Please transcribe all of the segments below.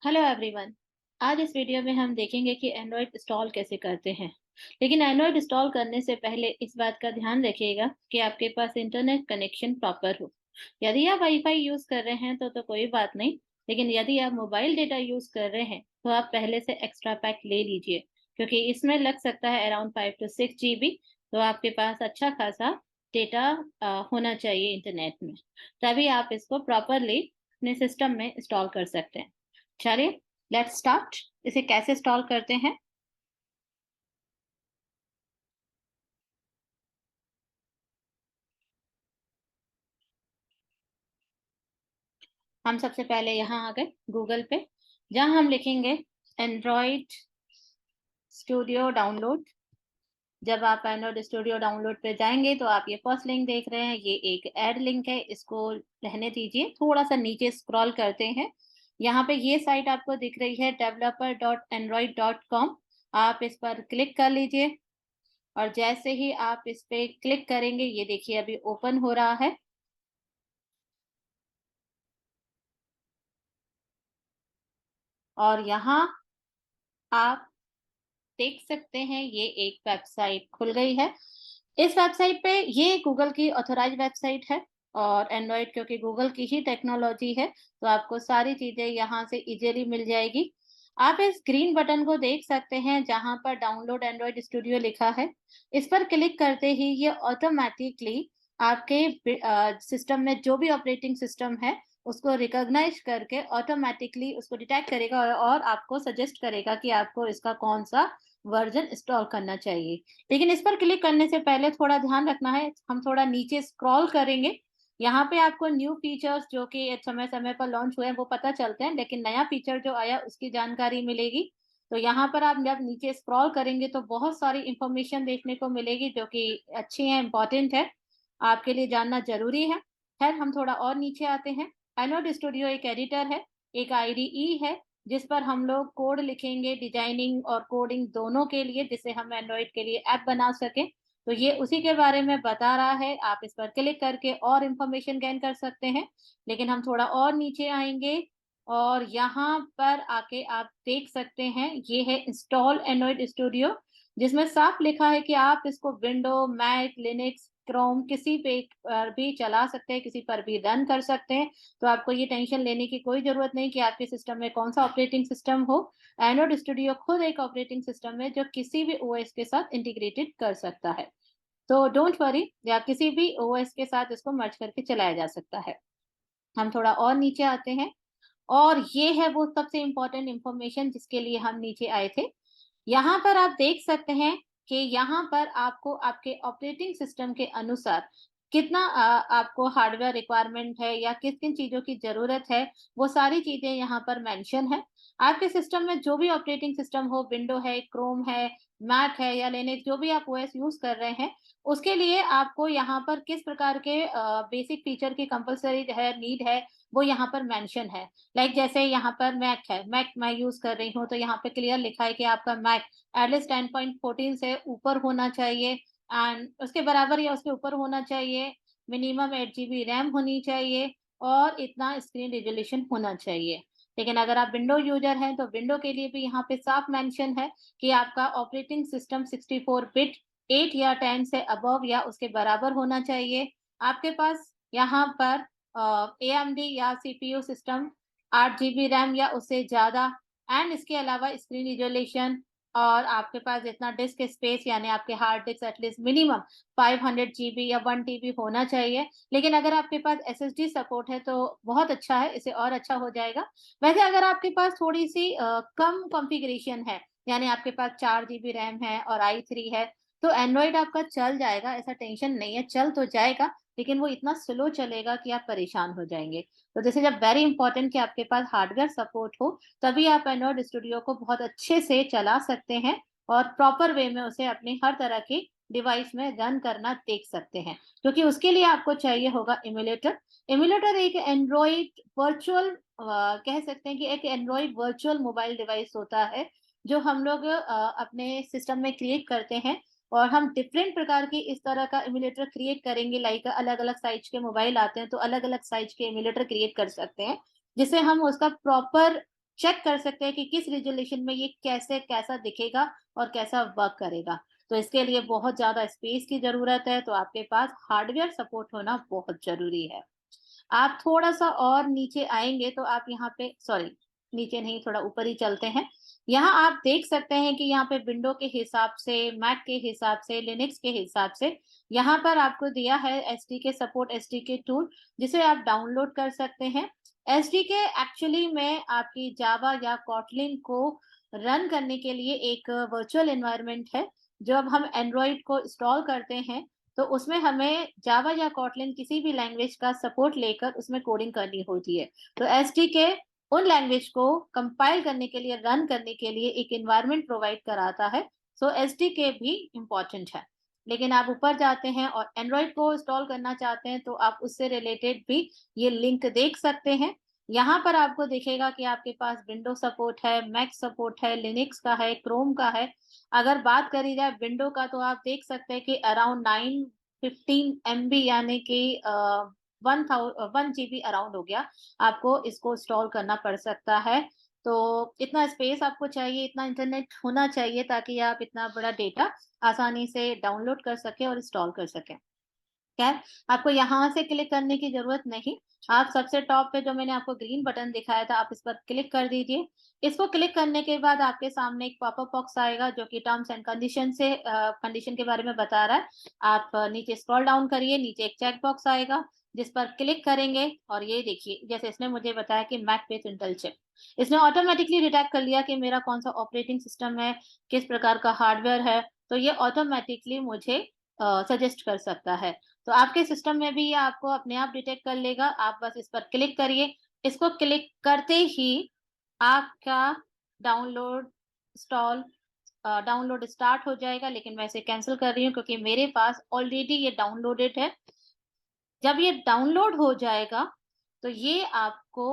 Hello everyone. आज इस video में हम देखेंगे कि एंड्रॉयड इंस्टॉल कैसे करते हैं। लेकिन एंड्रॉयड इंस्टॉल करने से पहले इस बात का ध्यान रखिएगा कि आपके पास इंटरनेट कनेक्शन प्रॉपर हो। यदि आप वाईफाई यूज कर रहे हैं तो कोई बात नहीं। लेकिन यदि आप मोबाइल डेटा यूज कर रहे हैं तो आप पहले से एक्स्ट्रा पैक ले लीजिए, क्योंकि इसमें लग सकता है अराउंड 5 to 6 GB। तो आपके पास अच्छा खासा डेटा होना चाहिए इंटरनेट में, तभी आप इसको प्रॉपरली अपने सिस्टम में इंस्टॉल कर सकते हैं। चलिए, लेट्स स्टार्ट। इसे कैसे इंस्टॉल करते हैं। हम सबसे पहले यहाँ आ गए गूगल पे, जहाँ हम लिखेंगे एंड्रॉइड स्टूडियो डाउनलोड। जब आप एंड्रॉइड स्टूडियो डाउनलोड पे जाएंगे तो आप ये फर्स्ट लिंक देख रहे हैं, ये एक एड लिंक है, इसको रहने दीजिए। थोड़ा सा नीचे स्क्रॉल करते हैं, यहाँ पे ये साइट आपको दिख रही है developer.android.com। आप इस पर क्लिक कर लीजिए और जैसे ही आप इस पे क्लिक करेंगे, ये देखिए अभी ओपन हो रहा है। और यहाँ आप देख सकते हैं ये एक वेबसाइट खुल गई है। इस वेबसाइट पे ये गूगल की ऑथोराइज वेबसाइट है, और एंड्रॉयड क्योंकि गूगल की ही टेक्नोलॉजी है तो आपको सारी चीजें यहाँ से इजीली मिल जाएगी। आप इस ग्रीन बटन को देख सकते हैं जहां पर डाउनलोड एंड्रॉयड स्टूडियो लिखा है। इस पर क्लिक करते ही ये ऑटोमेटिकली आपके सिस्टम में जो भी ऑपरेटिंग सिस्टम है उसको रिकॉग्नाइज करके ऑटोमेटिकली उसको डिटेक्ट करेगा और आपको सजेस्ट करेगा कि आपको इसका कौन सा वर्जन इंस्टॉल करना चाहिए। लेकिन इस पर क्लिक करने से पहले थोड़ा ध्यान रखना है, हम थोड़ा नीचे स्क्रॉल करेंगे। यहाँ पे आपको न्यू फीचर्स जो कि समय समय पर लॉन्च हुए हैं वो पता चलते हैं, लेकिन नया फीचर जो आया उसकी जानकारी मिलेगी। तो यहाँ पर आप जब नीचे स्क्रॉल करेंगे तो बहुत सारी इंफॉर्मेशन देखने को मिलेगी जो कि अच्छी है, इंपॉर्टेंट है, आपके लिए जानना जरूरी है। खैर, हम थोड़ा और नीचे आते हैं। एनोड स्टूडियो एक एडिटर है, एक आईडीई है, जिस पर हम लोग कोड लिखेंगे, डिजाइनिंग और कोडिंग दोनों के लिए, जिससे हम एंड्रॉइड के लिए ऐप बना सके। तो ये उसी के बारे में बता रहा है, आप इस पर क्लिक करके और इंफॉर्मेशन गेन कर सकते हैं। लेकिन हम थोड़ा और नीचे आएंगे और यहाँ पर आके आप देख सकते हैं ये है इंस्टॉल एंड्रॉइड स्टूडियो, जिसमें साफ लिखा है कि आप इसको विंडो, मैक, लिनक्स, क्रोम किसी पे पर भी चला सकते हैं, किसी पर भी रन कर सकते हैं। तो आपको ये टेंशन लेने की कोई जरूरत नहीं कि आपके सिस्टम में कौन सा ऑपरेटिंग सिस्टम हो। एंड्रॉइड स्टूडियो खुद एक ऑपरेटिंग सिस्टम है जो किसी भी ओएस के साथ इंटीग्रेटेड कर सकता है। तो डोंट वरी, या किसी भी ओएस के साथ इसको मर्ज करके चलाया जा सकता है। हम थोड़ा और नीचे आते हैं, और ये है वो सबसे इम्पोर्टेंट इंफॉर्मेशन जिसके लिए हम नीचे आए थे। यहाँ पर आप देख सकते हैं कि यहाँ पर आपको आपके ऑपरेटिंग सिस्टम के अनुसार कितना आपको हार्डवेयर रिक्वायरमेंट है या किन किन चीजों की जरूरत है, वो सारी चीजें यहाँ पर मेंशन है। आपके सिस्टम में जो भी ऑपरेटिंग सिस्टम हो, विंडो है, क्रोम है, मैक है या लिनक्स, जो भी आप ओएस यूज कर रहे हैं, उसके लिए आपको यहाँ पर किस प्रकार के बेसिक फीचर की कंपलसरी है, नीड है, वो यहाँ पर मेंशन है। लाइक जैसे यहाँ पर मैक है, मैक मैं यूज कर रही हूँ, तो यहाँ पे क्लियर लिखा है कि आपका मैक एटलीस्ट 10.14 से ऊपर होना चाहिए, एंड उसके बराबर या उसके ऊपर होना चाहिए। मिनिमम 8 GB रैम होनी चाहिए और इतना स्क्रीन रिजोल्यूशन होना चाहिए। लेकिन अगर आप विंडो यूजर हैं तो विंडो के लिए भी यहाँ पे साफ मेंशन है कि आपका ऑपरेटिंग सिस्टम 64 बिट 8 या 10 से अबव या उसके बराबर होना चाहिए। आपके पास यहाँ पर AMD या CPU सिस्टम 8 GB रैम या उससे ज्यादा, एंड इसके अलावा स्क्रीन रिजोल्यूशन, और आपके पास जितना डिस्क स्पेस यानी आपके hard disk at least minimum 500 GB या 1 TB होना चाहिए। लेकिन अगर आपके पास SSD सपोर्ट है तो बहुत अच्छा है, इसे और अच्छा हो जाएगा। वैसे अगर आपके पास थोड़ी सी कम कॉन्फ़िगरेशन है, यानी आपके पास 4 GB रैम है और i3 है, तो एंड्रॉइड आपका चल जाएगा, ऐसा टेंशन नहीं है, चल तो जाएगा, लेकिन वो इतना स्लो चलेगा कि आप परेशान हो जाएंगे। तो this is a very important कि आपके पास हार्डवेयर सपोर्ट हो, तभी आप एंड्रॉइड स्टूडियो को बहुत अच्छे से चला सकते हैं और प्रॉपर वे में उसे अपनी हर तरह की डिवाइस में रन करना देख सकते हैं। क्योंकि उसके लिए आपको चाहिए होगा इम्यूलेटर। इम्यूलेटर एक एंड्रॉइड वर्चुअल, कह सकते हैं कि एक एंड्रॉइड वर्चुअल मोबाइल डिवाइस होता है, जो हम लोग अपने सिस्टम में क्रिएट करते हैं। और हम डिफरेंट प्रकार की इस तरह का इम्यूलेटर क्रिएट करेंगे, लाइक अलग अलग साइज के मोबाइल आते हैं तो अलग अलग साइज के इम्यूलेटर क्रिएट कर सकते हैं, जिससे हम उसका प्रॉपर चेक कर सकते हैं कि किस रिजोल्यूशन में ये कैसा दिखेगा और कैसा वर्क करेगा। तो इसके लिए बहुत ज़्यादा स्पेस की ज़रूरत है, तो आपके पास हार्डवेयर सपोर्ट होना बहुत ज़रूरी है। आप थोड़ा-सा और नीचे आएँगे तो आप यहाँ पे सॉरी, नीचे नहीं, थोड़ा ऊपर ही चलते हैं। यहाँ आप देख सकते हैं कि यहाँ पे विंडो के हिसाब से, मैक के हिसाब से, लिनक्स के हिसाब से यहाँ पर आपको दिया है एसडीके सपोर्ट, एसडीके टूल, जिसे आप डाउनलोड कर सकते हैं। एसडीके एक्चुअली में आपकी जावा या कोटलिन को रन करने के लिए एक वर्चुअल एनवायरनमेंट है। जब हम एंड्रॉइड को इंस्टॉल करते हैं तो उसमें हमें जावा या कोटलिन किसी भी लैंग्वेज का सपोर्ट लेकर उसमें कोडिंग करनी होती है। तो एसडीके उन लैंग्वेज को कंपाइल करने के लिए, रन करने के लिए एक एनवायरनमेंट प्रोवाइड कराता है। सो एसडीके भी इम्पोर्टेंट है। लेकिन आप ऊपर जाते हैं और एंड्रॉइड को इंस्टॉल करना चाहते हैं तो आप उससे रिलेटेड भी ये लिंक देख सकते हैं। यहाँ पर आपको दिखेगा कि आपके पास विंडो सपोर्ट है, मैक सपोर्ट है, लिनक्स का है, क्रोम का है। अगर बात करी जाए विंडो का तो आप देख सकते हैं कि अराउंड 915 MB यानी कि 1 GB अराउंड हो गया, आपको इसको इंस्टॉल करना पड़ सकता है। तो इतना स्पेस आपको चाहिए, इतना इंटरनेट होना चाहिए ताकि आप इतना बड़ा डेटा आसानी से डाउनलोड कर सकें और इंस्टॉल कर सकें। खैर, आपको यहाँ से क्लिक करने की ज़रूरत नहीं। आप सबसे टॉप पे जो मैंने आपको ग्रीन बटन दिखाया था, आप इस पर क्लिक कर दीजिए। इसको क्लिक करने के बाद आपके सामने एक पॉपअप बॉक्स आएगा जो कि टर्म्स एंड कंडीशन से कंडीशन के बारे में बता रहा है। आप नीचे स्क्रॉल डाउन करिए, नीचे एक चेक बॉक्स आएगा जिस पर क्लिक करेंगे और ये देखिए, जैसे इसने मुझे बताया कि मैक बेस्ड इंटेल चिप। इसने ऑटोमेटिकली डिटेक्ट कर लिया कि मेरा कौन-सा ऑपरेटिंग सिस्टम है, किस प्रकार का हार्डवेयर है, तो ये ऑटोमेटिकली मुझे सजेस्ट कर सकता है। तो आपके सिस्टम में भी ये आपको अपने आप डिटेक्ट कर लेगा। आप बस इस पर क्लिक करिए। इसको क्लिक करते ही आपका डाउनलोड इंस्टॉल डाउनलोड स्टार्ट हो जाएगा, लेकिन मैं इसे कैंसल कर रही हूँ क्योंकि मेरे पास ऑलरेडी ये डाउनलोडेड है। जब ये डाउनलोड हो जाएगा, तो ये आपको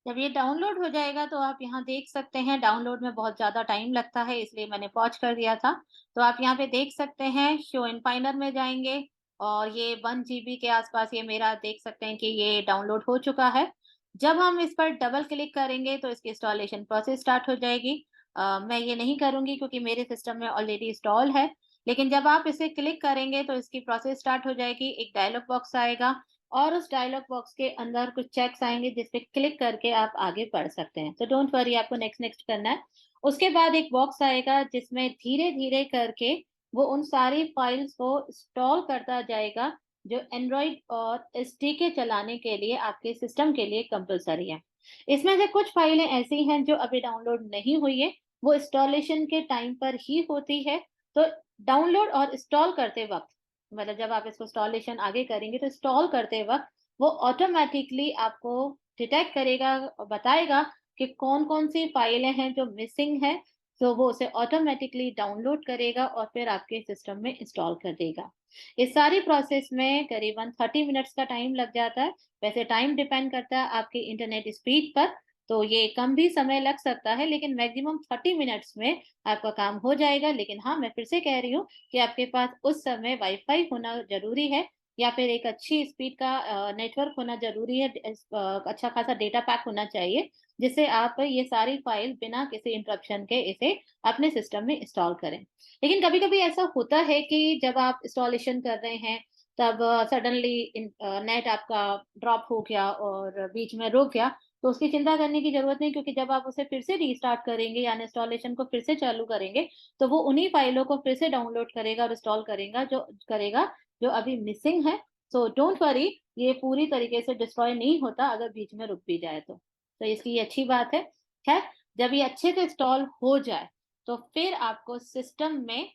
जब ये डाउनलोड हो जाएगा तो आप यहाँ देख सकते हैं, डाउनलोड में बहुत ज़्यादा टाइम लगता है इसलिए मैंने पॉज़ कर दिया था। तो आप यहाँ पे देख सकते हैं, शो इन फाइनर में जाएँगे और ये 1 जीबी के आस-पास ये मेरा देख सकते हैं कि ये डाउनलोड हो चुका है। जब हम इस पर डबल क्लिक करेंगे तो इसकी इंस्टॉलेशन प्रोसेस स्टार्ट हो जाएगी। मैं ये नहीं करूँगी क्योंकि मेरे सिस्टम में ऑलरेडी इंस्टॉल है। लेकिन जब आप इसे क्लिक करेंगे तो इसकी प्रोसेस स्टार्ट हो जाएगी, एक डायलॉग बॉक्स आएगा और उस डायलॉग बॉक्स के अंदर कुछ चेक्स आएँगे जिस पे क्लिक करके आप आगे बढ़ सकते हैं। तो डोंट वरी, आपको नेक्स्ट नेक्स्ट करना है। उसके बाद एक बॉक्स आएगा जिसमें धीरे-धीरे करके वो उन सारी फाइल्स को इंस्टॉल करता जाएगा जो एंड्रॉइड और एसडीके चलाने के लिए आपके सिस्टम के लिए कंपल्सरी है। इसमें से कुछ फाइलें ऐसी हैं जो अभी डाउनलोड नहीं हुई है, वो इंस्टॉलेशन के टाइम पर ही होती है। तो डाउनलोड और इंस्टॉल करते वक़्त, मतलब जब आप इसको इंस्टॉलेशन आगे करेंगे तो इंस्टॉल करते वक़्त वो ऑटोमैटिकली आपको डिटेक्ट करेगा और बताएगा कि कौन-कौन सी फाइलें हैं जो मिसिंग हैं, तो वो उसे ऑटोमैटिकली डाउनलोड करेगा और फिर आपके सिस्टम में इंस्टॉल कर देगा। इस सारी प्रोसेस में करीबन 30 मिनट्स का टाइम लग जाता है। वैसे टाइम डिपेंड करता है आपके इंटरनेट स्पीड पर, तो ये कम भी समय लग सकता है लेकिन मैक्सिमम 30 मिनट्स में आपका काम हो जाएगा। लेकिन हाँ, मैं फिर से कह रही हूँ कि आपके पास उस समय वाईफ़ाई होना ज़रूरी है या फिर एक अच्छी स्पीड का नेटवर्क होना ज़रूरी है। अच्छा खासा डेटा पैक होना चाहिए, जिससे आप ये सारी फ़ाइल बिना किसी इंटरप्शन के इसे अपने सिस्टम में इंस्टॉल करें। लेकिन कभी-कभी ऐसा होता है कि जब आप इंस्टॉलेशन कर रहे हैं, तब सडनली नेट आपका ड्रॉप हो गया और बीच में रुक गया, तो उसकी चिंता करने की ज़रूरत नहीं, क्योंकि जब आप उसे फिर से रीस्टार्ट करेंगे यानी इंस्टॉलेशन को फिर से चालू करेंगे, तो वो उन्हीं फ़ाइलों को फिर से डाउनलोड करेगा और इंस्टॉल करेगा जो अभी मिसिंग है। सो डोंट वरी, ये पूरी तरीके से डिस्ट्रॉय नहीं होता अगर बीच में रुक भी जाए तो। तो इसकी ये अच्छी बात है। ख़ैर, जब ये अच्छे से इंस्टॉल हो जाए, तो फिर आपको सिस्टम में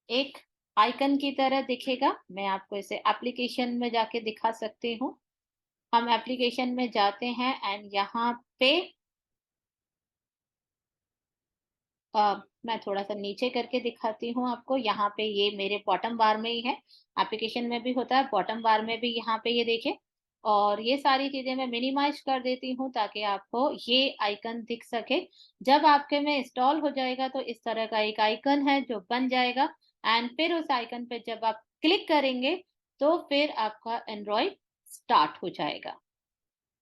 एक आइकन की तरह दिखेगा। मैं आपको इसे एप्लीकेशन में जाके दिखा सकती हूँ। हम एप्लीकेशन में जाते हैं एंड यहाँ पे मैं थोड़ा-सा नीचे करके दिखाती हूँ आपको। यहाँ पे ये मेरे बॉटम बार में ही है। एप्लीकेशन में भी होता है, बॉटम बार में भी यहाँ पे ये देखिए। और ये सारी चीज़ें मैं मिनिमाइज़ कर देती हूँ ताकि आपको ये आइकन दिख सके। जब आपके में इंस्टॉल हो जाएगा तो इस तरह का एक आइकन है जो बन जाएगा। एंड फिर उस आइकन पे जब आप क्लिक करेंगे तो फिर आपका एंड्रॉइड स्टार्ट हो जाएगा।